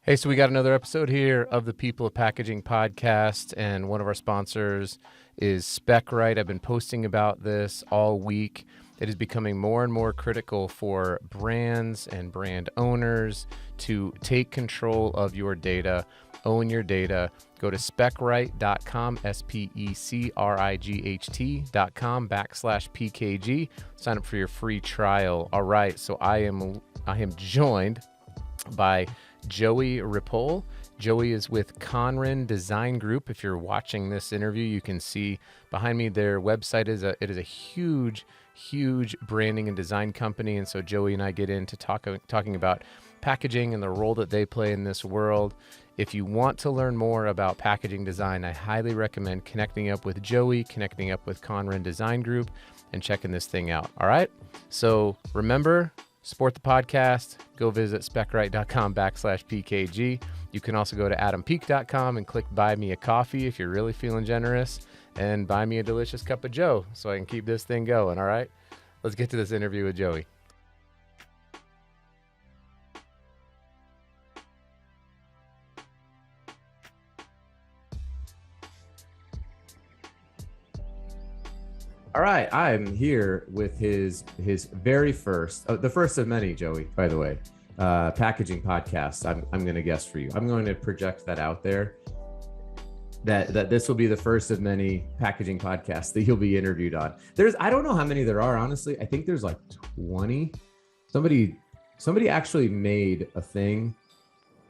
Hey, so we got another episode here of the People of Packaging podcast, and one of our sponsors is SpecRight. I've been posting about this all week. It is becoming more and more critical for brands and brand owners to take control of your data, own your data. Go to SpecRight.com, SpecRight.com/PKG. Sign up for your free trial. All right, so I am joined by Joey Rippole. Joey is with Conran Design Group. If you're watching this interview, you can see behind me their website is a huge branding and design company. And so Joey and I get into talking about packaging and the role that they play in this world. If you want to learn more about packaging design, I highly recommend connecting up with Joey, connecting up with Conran Design Group, and checking this thing out. All right. So remember, support the podcast. Go visit SpecRight.com/PKG. You can also go to adampeak.com and click buy me a coffee if you're really feeling generous, and buy me a delicious cup of Joe so I can keep this thing going. All right, let's get to this interview with Joey. All right, I'm here with his very first, the first of many, Joey, by the way, packaging podcast. I'm going to guess for you. I'm going to project that out there, that this will be the first of many packaging podcasts that you'll be interviewed on. I don't know how many there are, honestly. I think there's like 20. Somebody actually made a thing,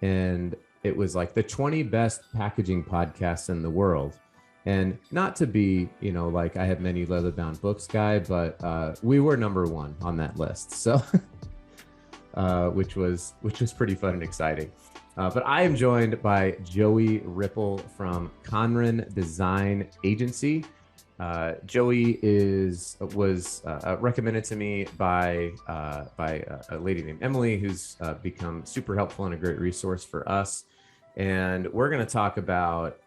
and it was like the 20 best packaging podcasts in the world. And not to be, like I have many leather-bound books guy, but we were number one on that list. So, which was pretty fun and exciting. But I am joined by Joey Rippole from Conran Design Agency. Joey was recommended to me by a lady named Emily, who's become super helpful and a great resource for us. And we're going to talk about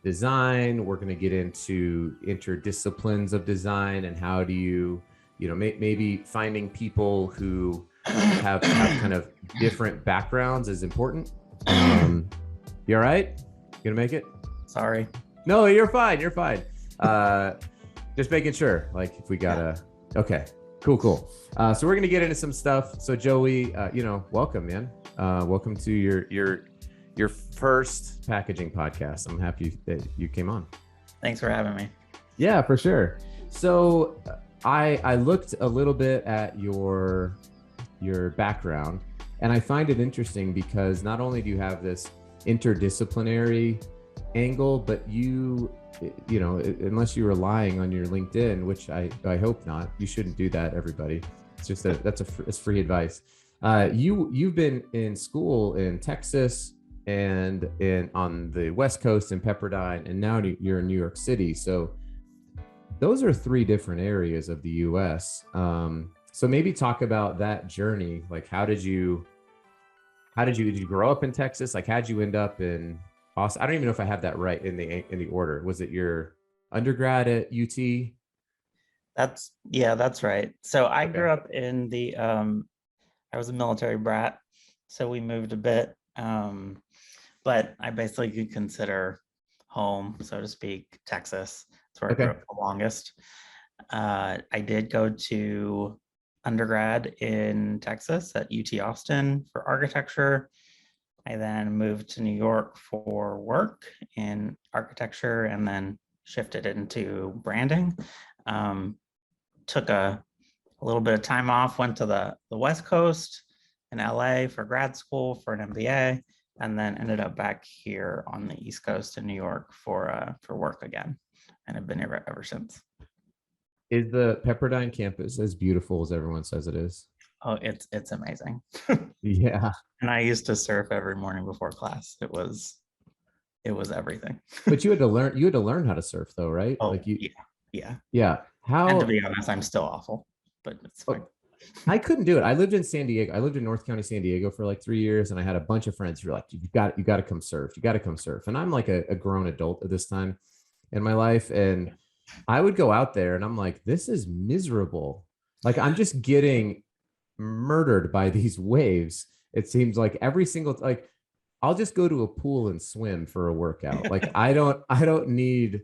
design. We're going to get into interdisciplines of design and how do you maybe finding people who have kind of different backgrounds is important. You all right? You gonna make it? Sorry. No, you're fine. Just making sure, like, if we gotta. Okay, cool. So we're gonna get into some stuff. So Joey, welcome, man. Welcome to your first packaging podcast. I'm happy that you came on. Thanks for having me. Yeah, for sure. So I looked a little bit at your background, and I find it interesting because not only do you have this interdisciplinary angle, but unless you're relying on your LinkedIn, which I hope not, you shouldn't do that, everybody. It's just it's free advice. You've been in school in Texas and on the West Coast in Pepperdine, and now you're in New York City. So those are three different areas of the US. So maybe talk about that journey. Like, did you grow up in Texas? Like, how'd you end up in Austin? I don't even know if I have that right in the order. Was it your undergrad at UT? That's right. So I grew up in I was a military brat, so we moved a bit. But I basically could consider home, so to speak, Texas. That's where I grew up the longest. I did go to undergrad in Texas at UT Austin for architecture. I then moved to New York for work in architecture and then shifted into branding. Took a little bit of time off, went to the West Coast in LA for grad school for an MBA, and then ended up back here on the East Coast in New York for work again, and I've been here ever since. Is the Pepperdine campus as beautiful as everyone says it is? Oh, it's amazing. Yeah. And I used to surf every morning before class. It was everything. But you had to learn how to surf though, right? Oh, like yeah. How? And to be honest, I'm still awful, but it's fine. I couldn't do it. I lived in San Diego. I lived in North County, San Diego for like 3 years. And I had a bunch of friends who were like, you got to come surf. You got to come surf. And I'm like a grown adult at this time in my life. And I would go out there and I'm like, this is miserable. Like, I'm just getting murdered by these waves. It seems like every single, like, I'll just go to a pool and swim for a workout. Like I don't need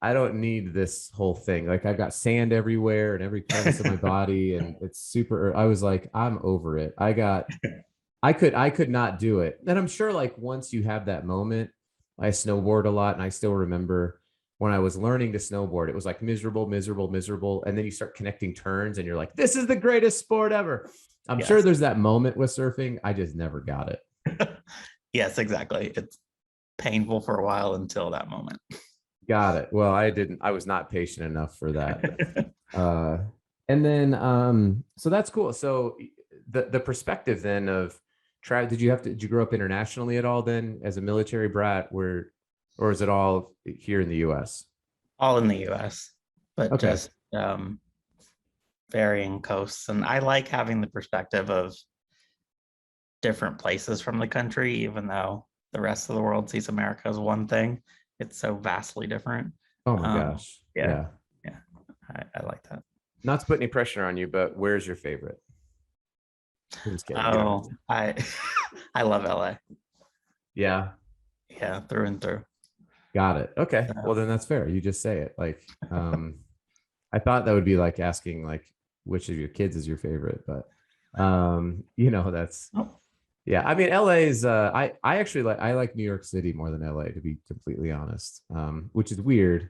this whole thing. Like I've got sand everywhere and every crevice of my body, and it's super. I was like, I'm over it. I could not do it. And I'm sure like once you have that moment, I snowboard a lot, and I still remember when I was learning to snowboard, it was like miserable, miserable, miserable. And then you start connecting turns and you're like, this is the greatest sport ever. I'm sure there's that moment with surfing. I just never got it. Yes, exactly. It's painful for a while until that moment. Got it. Well, I was not patient enough for that. And then, so that's cool. So the perspective then of did you grow up internationally at all then as a military brat or is it all here in the US? All in the US, but Okay. just varying coasts. And I like having the perspective of different places from the country, even though the rest of the world sees America as one thing. It's so vastly different. Oh my gosh. Yeah. I like that. Not to put any pressure on you, but where's your favorite? I'm just kidding. Oh, I love LA. Yeah. Yeah, through and through. Got it. Okay. Well, then that's fair. You just say it. Like, I thought that would be like asking like which of your kids is your favorite, but that's yeah. I mean, LA is I actually like New York City more than LA, to be completely honest. Which is weird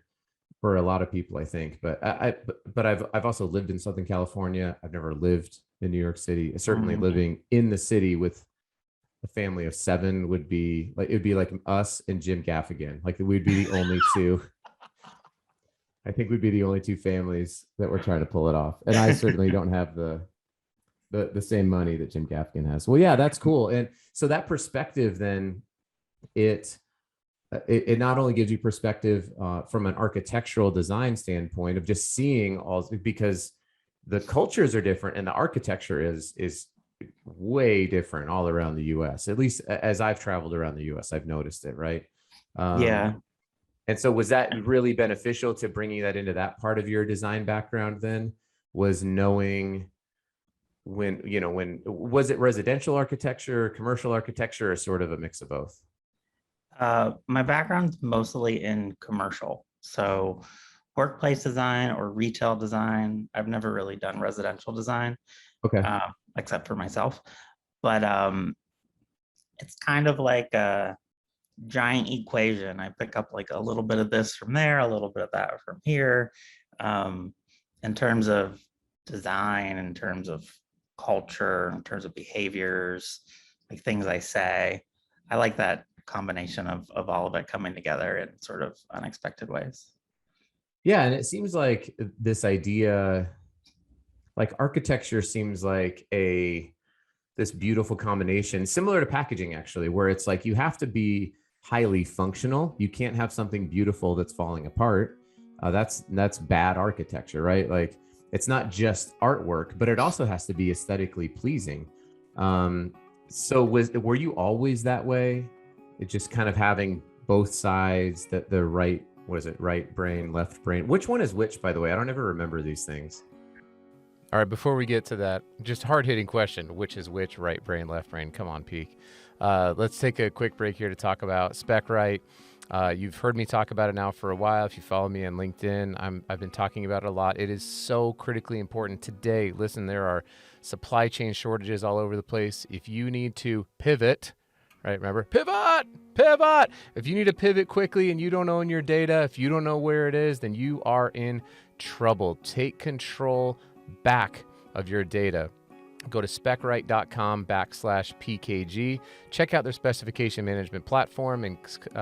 for a lot of people, I think. But I've also lived in Southern California. I've never lived in New York City. Certainly living in the city with a family of 7 would be like, it'd be like us and Jim Gaffigan. Like we'd be the only two. I think we'd be the only 2 families that were trying to pull it off. And I certainly don't have the same money that Jim Gaffigan has. Well, yeah, that's cool. And so that perspective, then it not only gives you perspective from an architectural design standpoint of just seeing all, because the cultures are different and the architecture is way different all around the US. At least as I've traveled around the US, I've noticed it, right? Yeah. And so was that really beneficial to bringing that into that part of your design background then? Was knowing when was it residential architecture, commercial architecture, or sort of a mix of both? My background's mostly in commercial. So workplace design or retail design. I've never really done residential design. Okay. Except for myself. But it's kind of like a giant equation. I pick up like a little bit of this from there, a little bit of that from here. In terms of design, in terms of culture, in terms of behaviors, like things I say. I like that combination of all of it coming together in sort of unexpected ways. Yeah, and it seems like this idea, like architecture seems like this beautiful combination, similar to packaging actually, where it's like you have to be highly functional. You can't have something beautiful that's falling apart. That's bad architecture, right? Like it's not just artwork, but it also has to be aesthetically pleasing. So were you always that way? It just kind of having both sides, that the right, what is it, right brain, left brain? Which one is which, by the way? I don't ever remember these things. All right, before we get to that, just hard-hitting question, which is which, right brain, left brain? Come on, Peak. Let's take a quick break here to talk about SpecRight. You've heard me talk about it now for a while. If you follow me on LinkedIn, I've been talking about it a lot. It is so critically important today. Listen, there are supply chain shortages all over the place. If you need to pivot, right? Remember, pivot. If you need to pivot quickly and you don't own your data, if you don't know where it is, then you are in trouble. Take control back of your data. Go to SpecRight.com/PKG. Check out their specification management platform and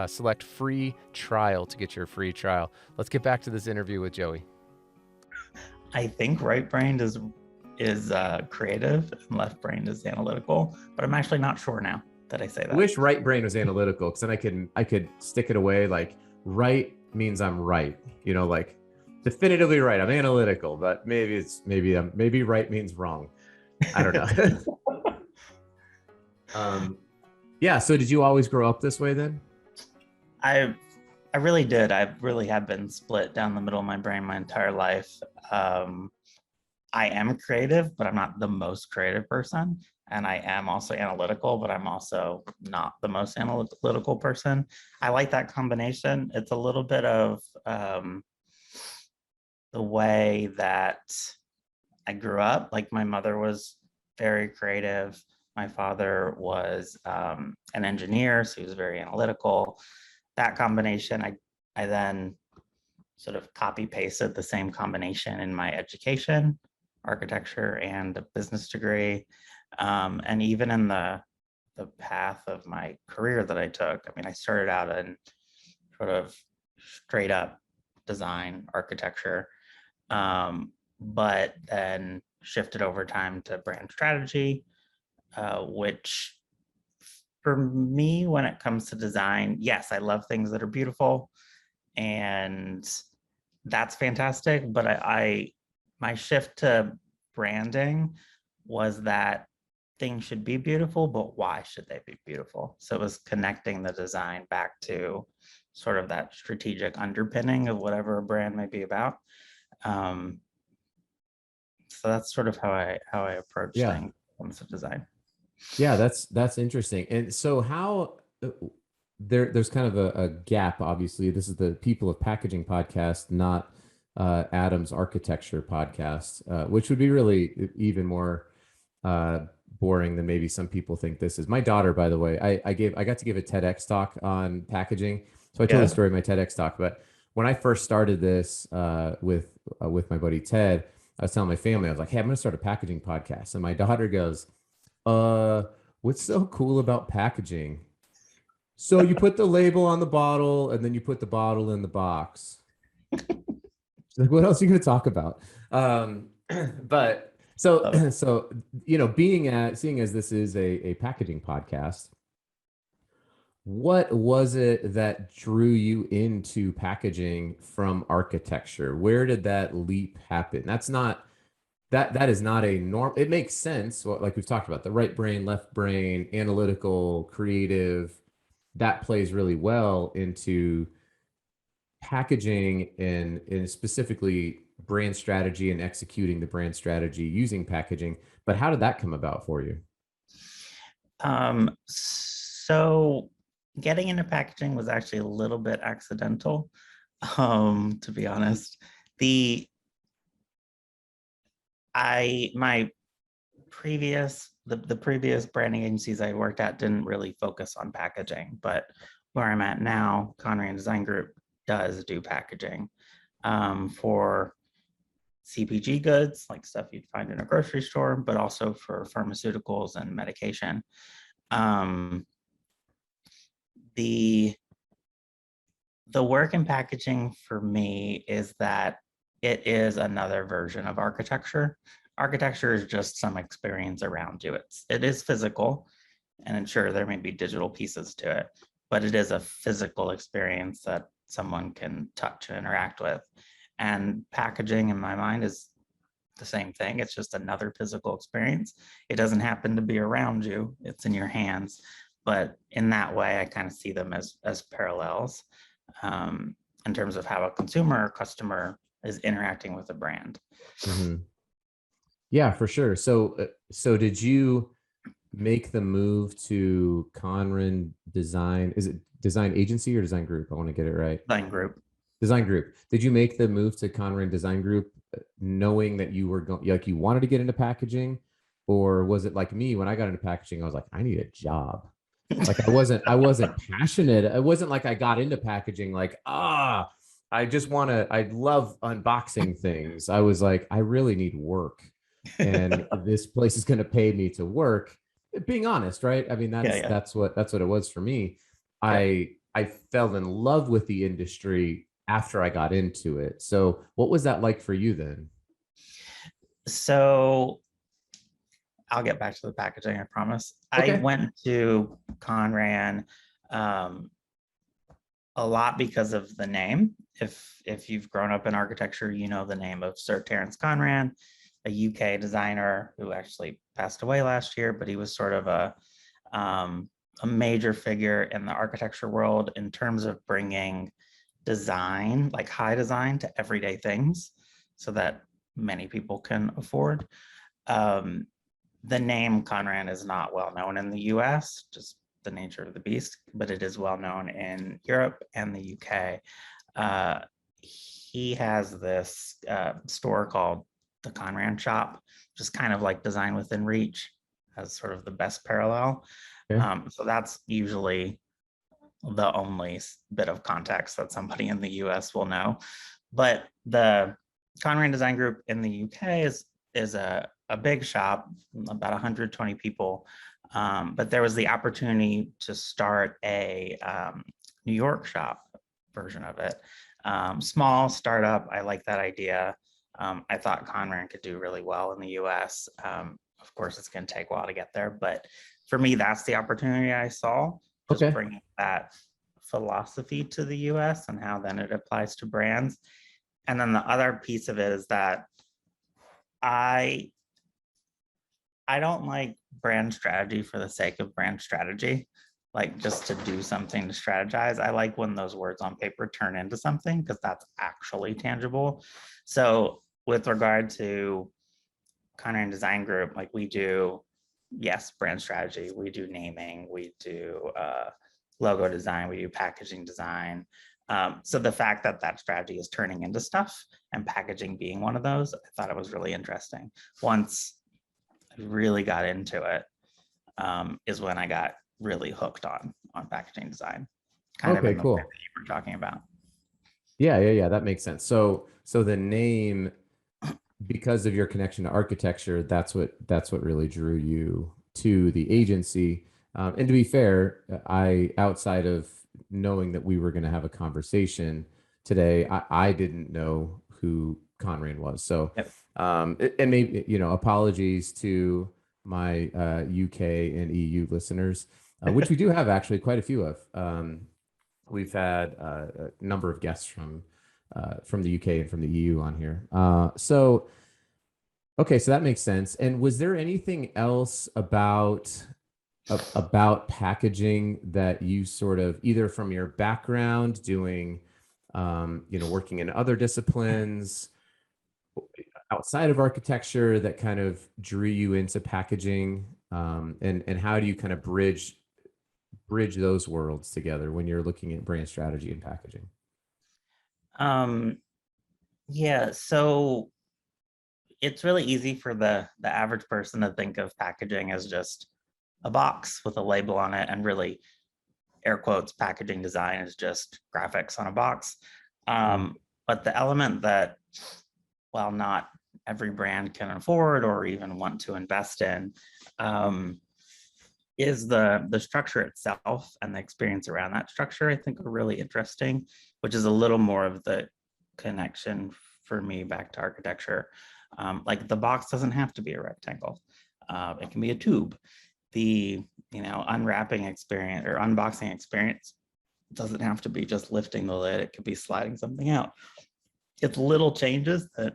select free trial to get your free trial. Let's get back to this interview with Joey. I think right-brained is creative and left-brained is analytical, but I'm actually not sure now that I say that. I wish right brain was analytical, because then I could stick it away. Like right means I'm right, like definitively right. I'm analytical, but maybe right means wrong. I don't know. Yeah. So did you always grow up this way then? I really did. I really have been split down the middle of my brain my entire life. I am creative, but I'm not the most creative person. and I am also analytical, but I'm also not the most analytical person. I like that combination. It's a little bit of the way that I grew up. Like my mother was very creative. My father was an engineer, so he was very analytical. That combination, I then sort of copy pasted the same combination in my education, architecture and a business degree. And even in the path of my career that I took, I mean, I started out in sort of straight up design architecture, but then shifted over time to brand strategy, which for me, when it comes to design, yes, I love things that are beautiful, and that's fantastic. But my shift to branding was that things should be beautiful, but why should they be beautiful? So it was connecting the design back to sort of that strategic underpinning of whatever a brand may be about. So that's sort of how I approach things when it comes to design. Yeah, that's interesting. And so how there's kind of a gap, obviously. This is the People of Packaging podcast, not Adam's architecture podcast, which would be really even more boring than maybe some people think this is. My daughter, by the way, I got to give a TEDx talk on packaging. So I told the story of my TEDx talk, but when I first started this with my buddy Ted, I was telling my family, I was like, hey, I'm going to start a packaging podcast. And my daughter goes, what's so cool about packaging? So you put the label on the bottle and then you put the bottle in the box. She's like, what else are you going to talk about? But so, you know, seeing as this is a packaging podcast, what was it that drew you into packaging from architecture? Where did that leap happen? That is not a norm. It makes sense. Like we've talked about, the right brain, left brain, analytical, creative, that plays really well into packaging and specifically brand strategy and executing the brand strategy using packaging. But how did that come about for you? So getting into packaging was actually a little bit accidental, to be honest. My previous branding agencies I worked at didn't really focus on packaging, but where I'm at now, Conran Design Group does do packaging for CPG goods, like stuff you'd find in a grocery store, but also for pharmaceuticals and medication. The work in packaging for me is that it is another version of architecture. Architecture is just some experience around you. It is physical, and sure, there may be digital pieces to it, but it is a physical experience that someone can touch and interact with. And packaging, in my mind, is the same thing. It's just another physical experience. It doesn't happen to be around you, it's in your hands. But in that way, I kind of see them as parallels in terms of how a consumer or customer is interacting with a brand. Mm-hmm. Yeah, for sure. So did you make the move to Conran Design? Is it Design Agency or Design Group? I want to get it right. Design Group. Design Group. Did you make the move to Conran Design Group knowing that you were going, like you wanted to get into packaging, or was it like me when I got into packaging? I was like, I need a job. Like I wasn't passionate. It wasn't like I got into packaging like, I love unboxing things. I was like, I really need work. And this place is going to pay me to work. Being honest, right? I mean, that's what it was for me. I fell in love with the industry after I got into it. So what was that like for you then? So I'll get back to the packaging, I promise. Okay. I went to Conran a lot because of the name. If you've grown up in architecture, you know the name of Sir Terence Conran, a UK designer who actually passed away last year, but he was sort of a major figure in the architecture world in terms of bringing design, like high design, to everyday things so that many people can afford. the name Conran is not well known in the US, just the nature of the beast, but it is well known in Europe and the UK. He has this store called the Conran Shop, just kind of like Design Within Reach as sort of the best parallel. Okay. So that's usually the only bit of context that somebody in the US will know. But the Conran Design Group in the UK is a big shop, about 120 people. But there was the opportunity to start a New York shop version of it. Small startup, I like that idea. I thought Conran could do really well in the US. Of course, it's going to take a while to get there, but for me, that's the opportunity I saw, just Okay. bringing that philosophy to the US and how then it applies to brands. And then the other piece of it is that I don't like brand strategy for the sake of brand strategy, like just to do something to strategize. I like when those words on paper turn into something because that's actually tangible. So with regard to Conran Design Group, like we do, yes, brand strategy, we do naming, we do logo design, we do packaging design. So the fact that that strategy is turning into stuff and packaging being one of those, I thought it was really interesting. Once I really got into it, is when I got really hooked on packaging design. Kind of Okay, in the way cool. that you were talking about. Yeah, that makes sense. So the name, because of your connection to architecture, that's what really drew you to the agency. And to be fair, I, outside of knowing that we were going to have a conversation today, I didn't know who Conran was. So, Yep. and maybe, apologies to my UK and EU listeners, which we do have actually quite a few of. We've had a number of guests from the UK and from the EU on here. Okay, so that makes sense. And was there anything else about packaging that you sort of, either from your background doing, working in other disciplines outside of architecture, that kind of drew you into packaging? And how do you kind of bridge those worlds together when you're looking at brand strategy and packaging? Yeah, so it's really easy for the average person to think of packaging as just a box with a label on it, and really, air quotes, packaging design is just graphics on a box. But the element that, while not every brand can afford or even want to invest in, is the structure itself and the experience around that structure, I think, are really interesting, which is a little more of the connection for me back to architecture. Like the box doesn't have to be a rectangle. It can be a tube. The unwrapping experience or unboxing experience doesn't have to be just lifting the lid. It could be sliding something out. It's little changes that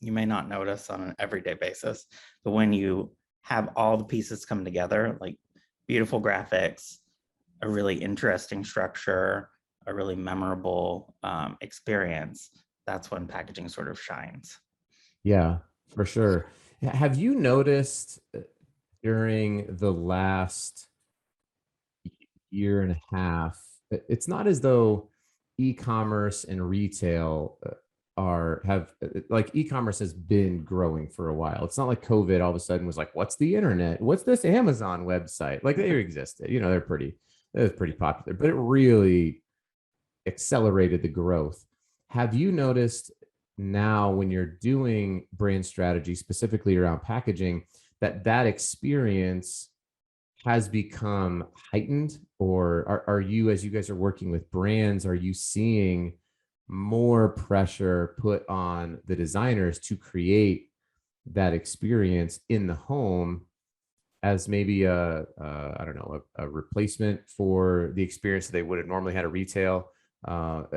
you may not notice on an everyday basis, but when you have all the pieces come together, like beautiful graphics, a really interesting structure, a really memorable experience, that's when packaging sort of shines. Yeah, for sure. Have you noticed during the last year and a half, it's not as though e-commerce and retail like e-commerce has been growing for a while. It's not like COVID all of a sudden was like, what's the internet? What's this Amazon website? Like they existed, they're pretty popular, but it really accelerated the growth. Have you noticed now when you're doing brand strategy, specifically around packaging, that experience has become heightened? Or are you, as you guys are working with brands, are you seeing more pressure put on the designers to create that experience in the home as maybe I don't know, a replacement for the experience that they would have normally had at retail? How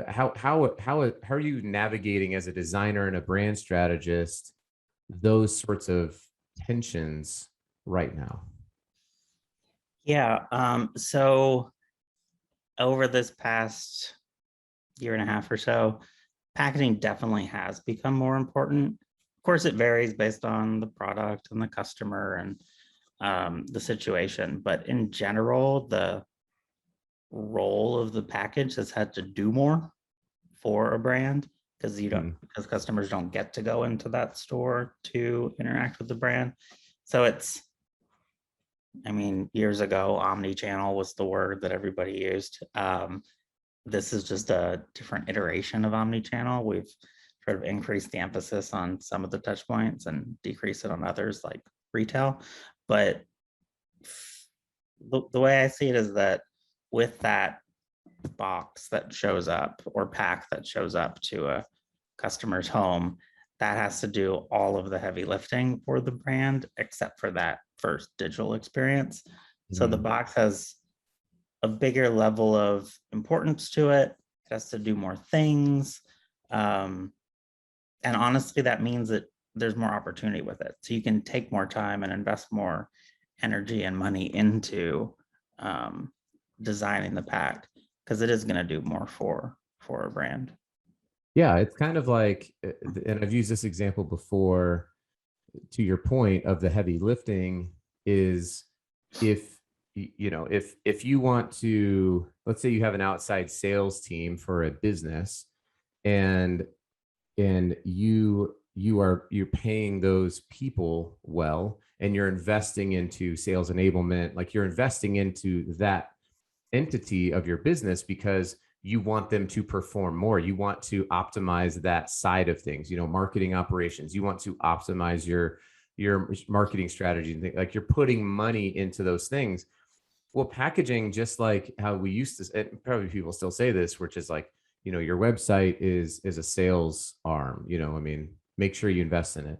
are you navigating as a designer and a brand strategist those sorts of tensions right now? Yeah, so over this past year and a half or so, packaging definitely has become more important. Of course, it varies based on the product and the customer and the situation. But in general, the role of the package has had to do more for a brand because because customers don't get to go into that store to interact with the brand. So it's, I mean, years ago, omni-channel was the word that everybody used. This is just a different iteration of omni-channel. We've sort of increased the emphasis on some of the touch points and decrease it on others like retail. But the way I see it is that with that box that shows up or pack that shows up to a customer's home, that has to do all of the heavy lifting for the brand, except for that first digital experience. So the box has a bigger level of importance to it. It has to do more things. And honestly, that means that there's more opportunity with it. So you can take more time and invest more energy and money into designing the pack because it is going to do more for a brand. Yeah, it's kind of like, and I've used this example before, to your point of the heavy lifting is if you want to, let's say you have an outside sales team for a business and you're paying those people well and you're investing into sales enablement, like you're investing into that entity of your business because you want them to perform more. You want to optimize that side of things, marketing operations. You want to optimize your marketing strategy and things, like you're putting money into those things. Well, packaging, just like how we used to, and probably people still say this, which is like, your website is a sales arm, make sure you invest in it.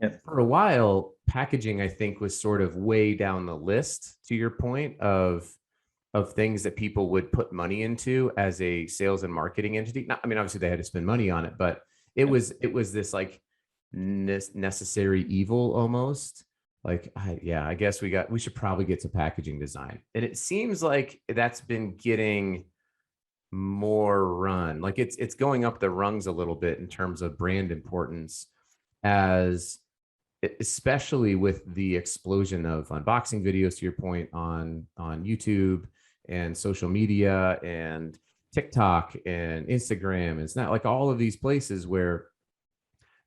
Yep. For a while, packaging, I think, was sort of way down the list, to your point, of things that people would put money into as a sales and marketing entity. Obviously they had to spend money on it, but it was this like necessary evil almost. Like, I guess we should probably get to packaging design. And it seems like that's been getting more run. Like it's going up the rungs a little bit in terms of brand importance, especially with the explosion of unboxing videos, to your point, on YouTube and social media and TikTok and Instagram. It's not like all of these places where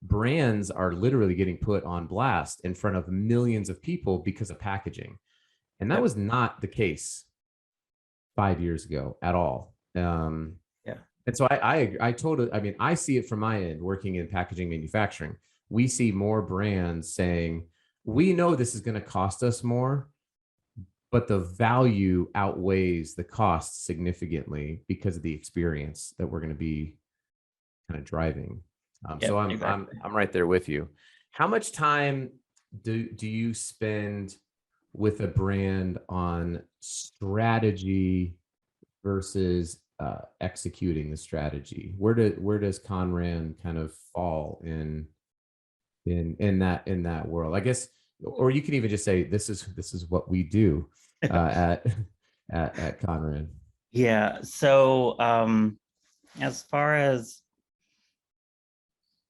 brands are literally getting put on blast in front of millions of people because of packaging. And that was not the case 5 years ago at all. And so I totally, I see it from my end working in packaging manufacturing. We see more brands saying, we know this is going to cost us more, but the value outweighs the cost significantly because of the experience that we're going to be kind of driving. So I'm right there with you. How much time do you spend with a brand on strategy versus executing the strategy? Where does Conran kind of fall in that world, I guess? Or you can even just say this is what we do at Conrad. Yeah. So as far as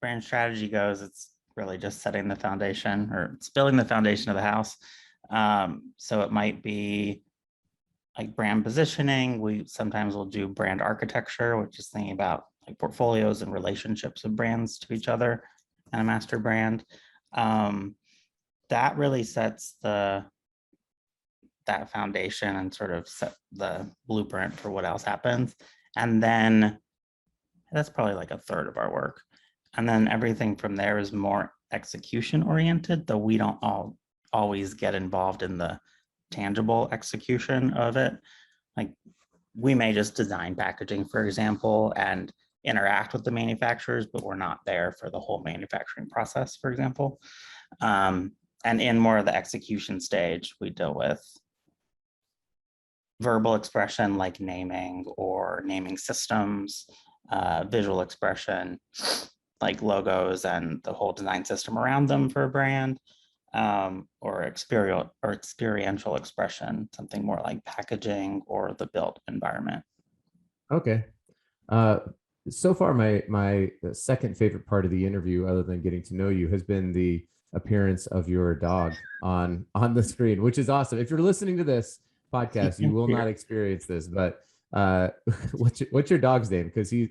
brand strategy goes, it's really just setting the foundation, or it's building the foundation of the house. So it might be like brand positioning. We sometimes will do brand architecture, which is thinking about like portfolios and relationships of brands to each other and a master brand. That really sets that foundation and sort of set the blueprint for what else happens. And then that's probably like a third of our work. And then everything from there is more execution oriented, though we don't always get involved in the tangible execution of it. Like we may just design packaging, for example, and interact with the manufacturers, but we're not there for the whole manufacturing process, for example. And in more of the execution stage, we deal with verbal expression like naming or naming systems, visual expression like logos and the whole design system around them for a brand, or experiential expression, something more like packaging or the built environment. Okay. so far my second favorite part of the interview, other than getting to know you, has been the appearance of your dog on the screen, which is awesome. If you're listening to this podcast, you will not experience this, but what's your dog's name? Because he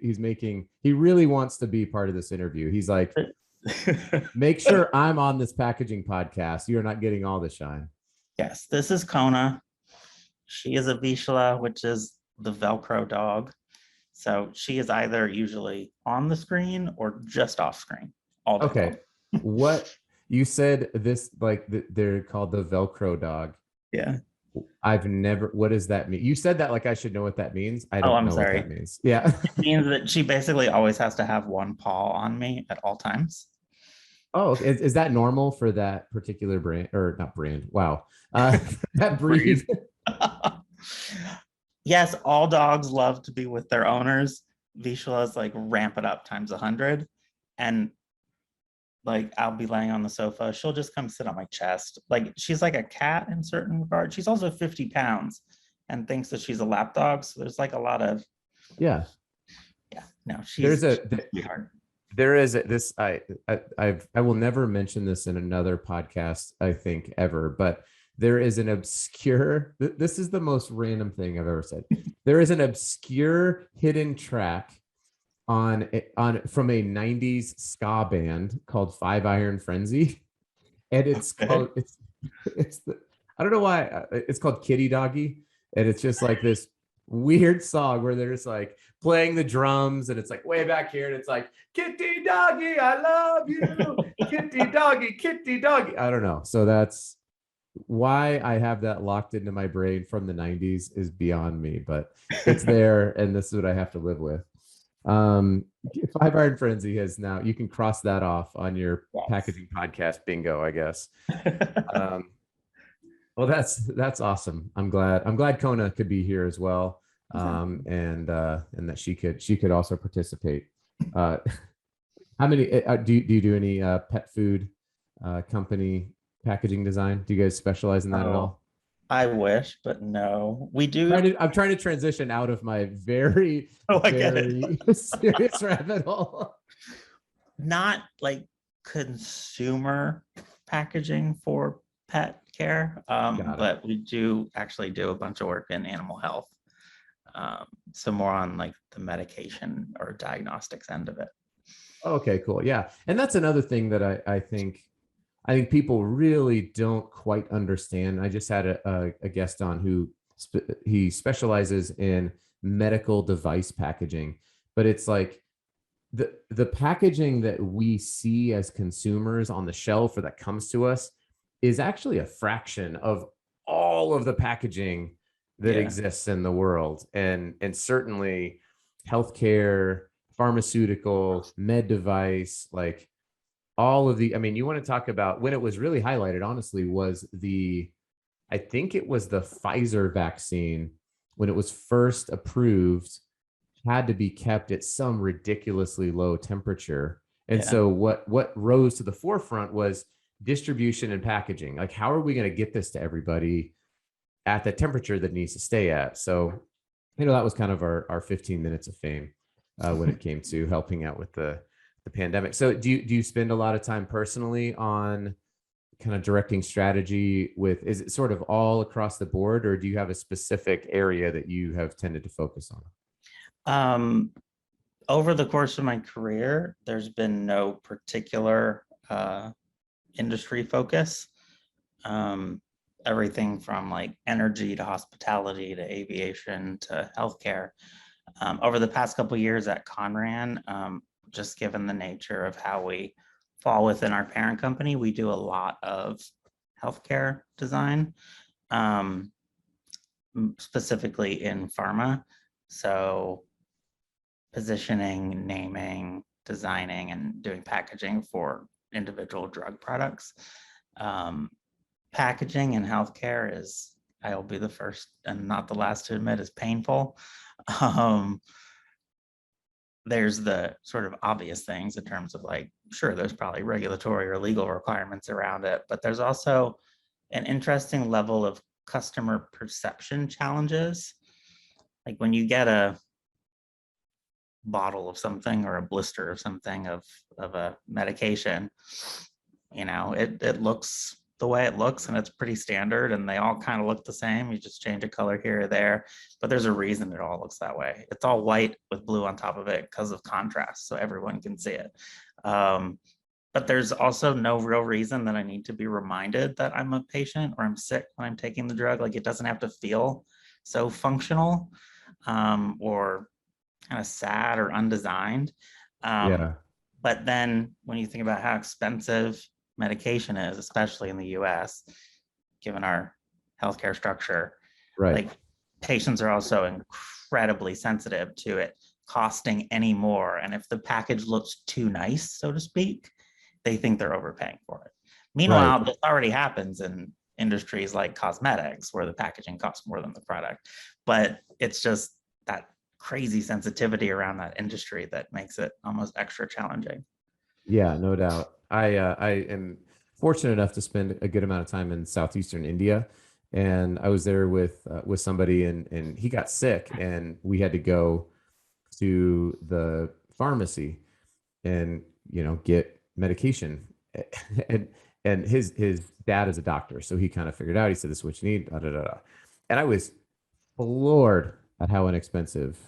really wants to be part of this interview. He's like, make sure I'm on this packaging podcast. You're not getting all the shine. Yes, this is Kona. She is a Vizsla, which is the Velcro dog. So she is either usually on the screen or just off screen all day Okay. long. What you said this, like they're called the Velcro dog. Yeah. What does that mean? You said that like I should know what that means. I Oh, don't I'm know what sorry. that means. Yeah. It means that she basically always has to have one paw on me at all times. Oh, is that normal for that particular brand, or not brand? Wow. That breed. Yes, all dogs love to be with their owners. Vizslas like ramp it up times 100. And like I'll be laying on the sofa, she'll just come sit on my chest. Like she's like a cat in certain regard. She's also 50 pounds and thinks that she's a lap dog. So there's like a lot of Yeah. No, she's hard. There is this I will never mention this in another podcast, I think, ever, but there is an obscure, this is the most random thing I've ever said. There is an obscure hidden track on from a 90s ska band called Five Iron Frenzy. And it's called I don't know why it's called Kitty Doggy. And it's just like this weird song where they're just like playing the drums and it's like way back here and it's like kitty doggy, I love you, kitty doggy. I don't know. So that's why I have that locked into my brain from the 90s is beyond me, but it's there and this is what I have to live with. Five Iron Frenzy has now, you can cross that off on your packaging podcast bingo, I guess. Well, that's awesome. I'm glad Kona could be here as well. And that she could also participate. How many do you do any pet food company packaging design? Do you guys specialize in that at all? I wish, but no, we do. I'm trying to transition out of my very serious rabbit hole. Not like consumer packaging for pet care, but we do actually do a bunch of work in animal health. So more on like the medication or diagnostics end of it. Okay, cool. Yeah. And that's another thing that I think people really don't quite understand. I just had a guest on who he specializes in medical device packaging, but it's like the packaging that we see as consumers on the shelf or that comes to us is actually a fraction of all of the packaging that exists in the world. And certainly healthcare, pharmaceutical, med device, like all of the, I mean, you want to talk about when it was really highlighted, honestly, was I think it was the Pfizer vaccine when it was first approved had to be kept at some ridiculously low temperature. And so what rose to the forefront was distribution and packaging. Like, how are we going to get this to everybody at the temperature that needs to stay at? So, that was kind of our 15 minutes of fame when it came to helping out with the pandemic. So do you spend a lot of time personally on kind of directing strategy is it sort of all across the board, or do you have a specific area that you have tended to focus on? Over the course of my career, there's been no particular industry focus. Everything from like energy to hospitality to aviation to healthcare. Over the past couple of years at Conran, just given the nature of how we fall within our parent company, we do a lot of healthcare design, specifically in pharma. So positioning, naming, designing, and doing packaging for individual drug products. Packaging in healthcare is, I will be the first and not the last to admit, is painful. There's the sort of obvious things in terms of like, sure, there's probably regulatory or legal requirements around it, but there's also an interesting level of customer perception challenges. Like when you get a bottle of something or a blister of something of a medication, it looks the way it looks, and it's pretty standard, and they all kind of look the same. You just change a color here or there, but there's a reason it all looks that way. It's all white with blue on top of it because of contrast, so everyone can see it. But there's also no real reason that I need to be reminded that I'm a patient or I'm sick when I'm taking the drug. Like, it doesn't have to feel so functional, or kind of sad or undesigned. Yeah. But then when you think about how expensive medication is, especially in the US, given our healthcare structure, Right. like, patients are also incredibly sensitive to it costing any more. And if the package looks too nice, so to speak, they think they're overpaying for it. Meanwhile, Right. this already happens in industries like cosmetics, where the packaging costs more than the product. But it's just that crazy sensitivity around that industry that makes it almost extra challenging. Yeah, no doubt. I am fortunate enough to spend a good amount of time in southeastern India, and I was there with somebody, and he got sick, and we had to go to the pharmacy and get medication, and his dad is a doctor, so he kind of figured out. He said, "This is what you need." Da, da, da, da. And I was floored at how inexpensive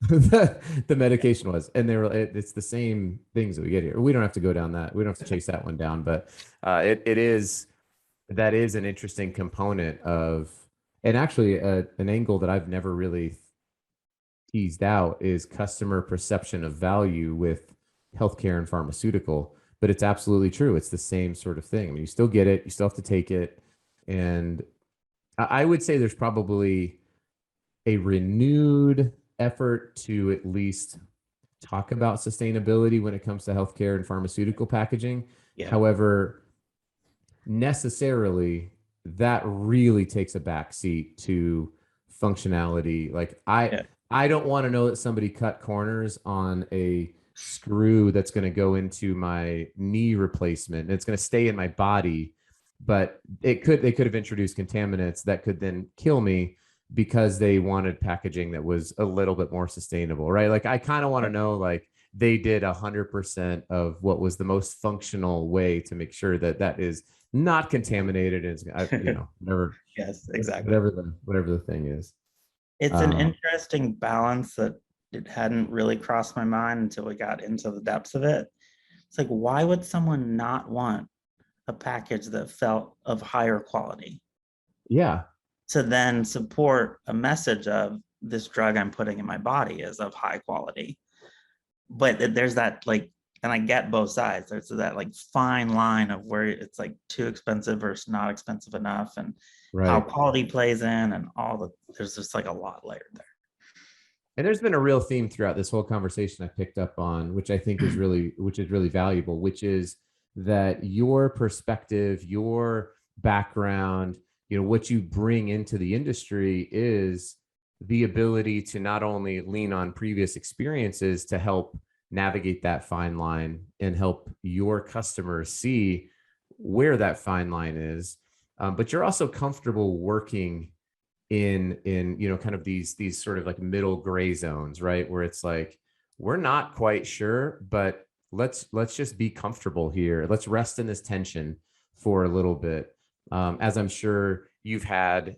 the medication was. And it's the same things that we get here. We don't have to go down that. We don't have to chase that one down, but that is an interesting component of, and actually an angle that I've never really teased out is customer perception of value with healthcare and pharmaceutical. But it's absolutely true. It's the same sort of thing. I mean, you still get it, you still have to take it. And I would say there's probably a renewed effort to at least talk about sustainability when it comes to healthcare and pharmaceutical packaging. Yeah. However, necessarily that really takes a back seat to functionality. Like I don't want to know that somebody cut corners on a screw that's going to go into my knee replacement and it's going to stay in my body, but they could have introduced contaminants that could then kill me because they wanted packaging that was a little bit more sustainable, right? Like, I kind of want to know, like, they did 100% of what was the most functional way to make sure that that is not contaminated. And whatever. Yes, exactly. Whatever the thing is. It's an interesting balance that it hadn't really crossed my mind until we got into the depths of it. It's like, why would someone not want a package that felt of higher quality? Yeah. To then support a message of, this drug I'm putting in my body is of high quality. But there's that, like, and I get both sides. There's that, like, fine line of where it's like too expensive versus not expensive enough, and how quality plays in, and there's just like a lot layered there. And there's been a real theme throughout this whole conversation I picked up on, which I think is really valuable, which is that your perspective, your background, what you bring into the industry is the ability to not only lean on previous experiences to help navigate that fine line and help your customers see where that fine line is, but you're also comfortable working in kind of these sort of like middle gray zones, right? Where it's like, we're not quite sure, but let's just be comfortable here. Let's rest in this tension for a little bit. As I'm sure you've had,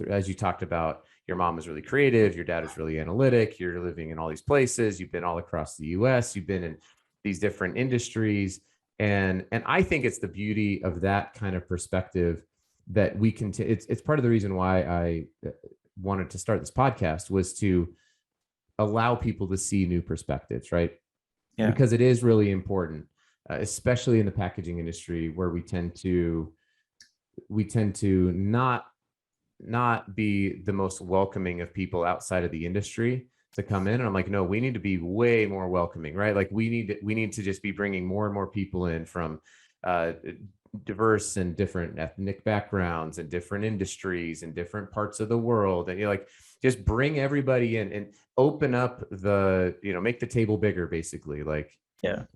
as you talked about, your mom is really creative, your dad is really analytic, you're living in all these places, you've been all across the US, you've been in these different industries. And I think it's the beauty of that kind of perspective that we can, it's part of the reason why I wanted to start this podcast, was to allow people to see new perspectives, right? Yeah. Because it is really important, especially in the packaging industry, where we tend to not be the most welcoming of people outside of the industry to come in. And I'm like, no, we need to be way more welcoming, right? Like, we need to just be bringing more and more people in from diverse and different ethnic backgrounds and different industries and different parts of the world. And just bring everybody in and open up make the table bigger, basically.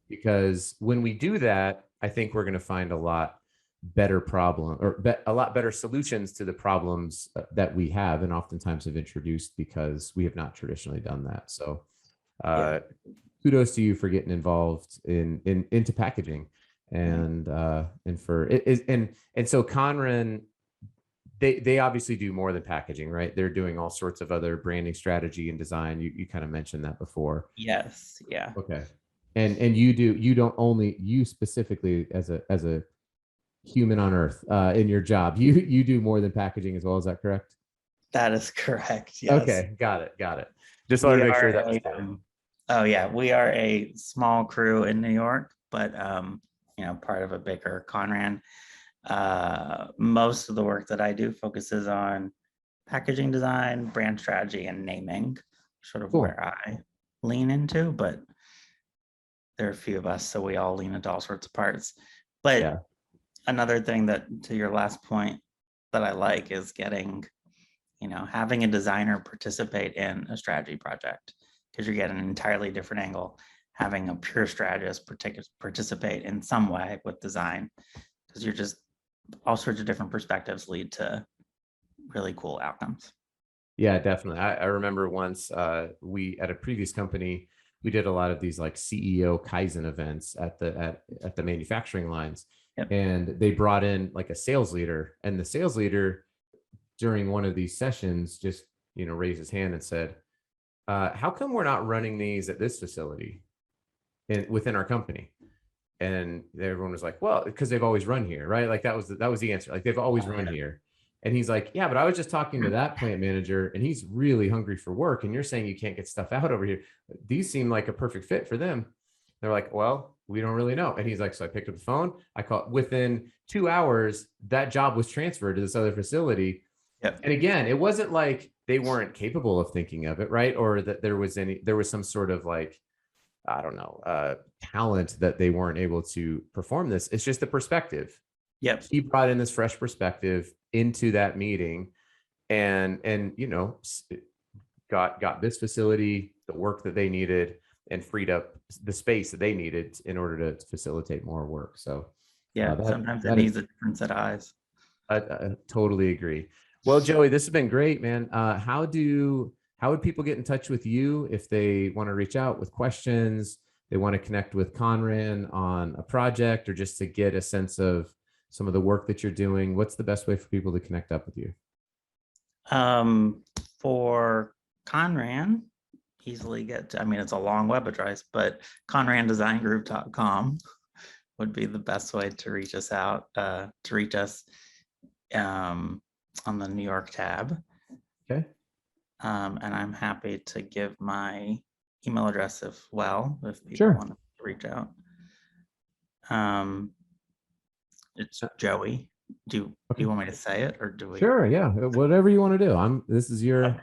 Because when we do that, I think we're going to find a lot better a lot better solutions to the problems that we have and oftentimes have introduced, because we have not traditionally done that. So Kudos to you for getting involved into packaging, and for it is, and so Conran, they obviously do more than packaging, right? They're doing all sorts of other branding strategy and design. You kind of mentioned that before. Yes. Yeah. Okay. And you don't only, you specifically as a human on earth in your job, you do more than packaging as well. Is that correct? That is correct. Yes. Okay. Got it. Just wanted to make sure that was clear. Oh yeah, we are a small crew in New York, but part of a bigger Conran. Most of the work that I do focuses on packaging design, brand strategy, and naming, sort of where I lean into, but there are a few of us, so we all lean into all sorts of parts. But another thing that, to your last point, that I like is getting, having a designer participate in a strategy project, because you're getting an entirely different angle. Having a pure strategist participate in some way with design, because you're just, all sorts of different perspectives lead to really cool outcomes. Yeah, definitely. I remember once we, at a previous company, we did a lot of these like CEO Kaizen events at the manufacturing lines. Yep. And they brought in like a sales leader, and the sales leader during one of these sessions just, raised his hand and said, how come we're not running these at this facility within our company? And everyone was like, well, because they've always run here, right? Like that was the answer. Like they've always run here. And he's like, yeah, but I was just talking to that plant manager and he's really hungry for work. And you're saying you can't get stuff out over here. These seem like a perfect fit for them. They're like, well, we don't really know. And he's like, so I picked up the phone. I called. Within 2 hours, that job was transferred to this other facility. Yep. And again, it wasn't like they weren't capable of thinking of it, right? Or that there was some sort of like, I don't know, talent that they weren't able to perform this. It's just the perspective. Yep. He brought in this fresh perspective into that meeting, and got this facility the work that they needed and freed up the space that they needed in order to facilitate more work. So sometimes it needs a different set of eyes. I totally agree. Well, Joey, this has been great, man. How would people get in touch with you if they want to reach out with questions, they want to connect with Conran on a project, or just to get a sense of some of the work that you're doing? What's the best way for people to connect up with you? For Conran, easily it's a long web address, but ConranDesignGroup.com would be the best way to reach us on the New York tab. Okay. And I'm happy to give my email address if people Sure. want to reach out. It's Joey. Do you want me to say it, or do we? Sure. Yeah. Whatever you want to do. This is your.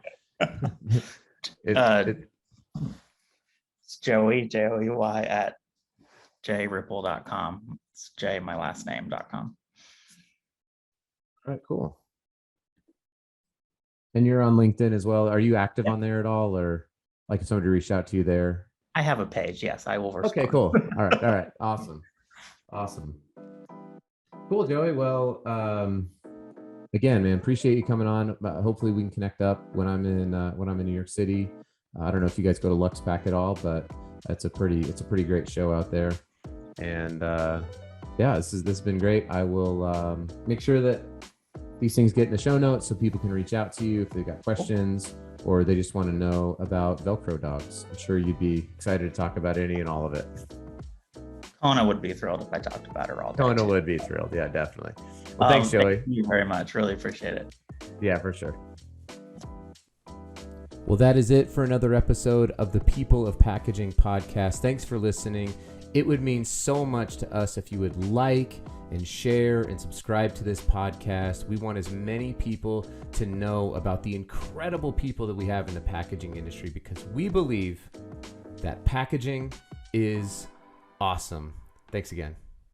It's Joey, Joey at jrippole.com. It's J, my last name.com. All right, cool. And you're on LinkedIn as well. Are you active on there at all, or like if somebody reached out to you there? I have a page. Yes, I will respond. Okay, cool. All right. Awesome. Cool, Joey. Well, again, man, appreciate you coming on. Hopefully we can connect up when I'm in New York City. I don't know if you guys go to LuxPack at all, but it's a pretty great show out there. And this has been great. I will make sure that these things get in the show notes so people can reach out to you if they've got questions or they just want to know about Velcro dogs. I'm sure you'd be excited to talk about any and all of it. Kona would be thrilled if I talked about her all day. Kona would be thrilled. Yeah, definitely. Well, thanks, Joey. Thank you very much. Really appreciate it. Yeah, for sure. Well, that is it for another episode of the People of Packaging podcast. Thanks for listening. It would mean so much to us if you would like and share and subscribe to this podcast. We want as many people to know about the incredible people that we have in the packaging industry, because we believe that packaging is awesome. Thanks again.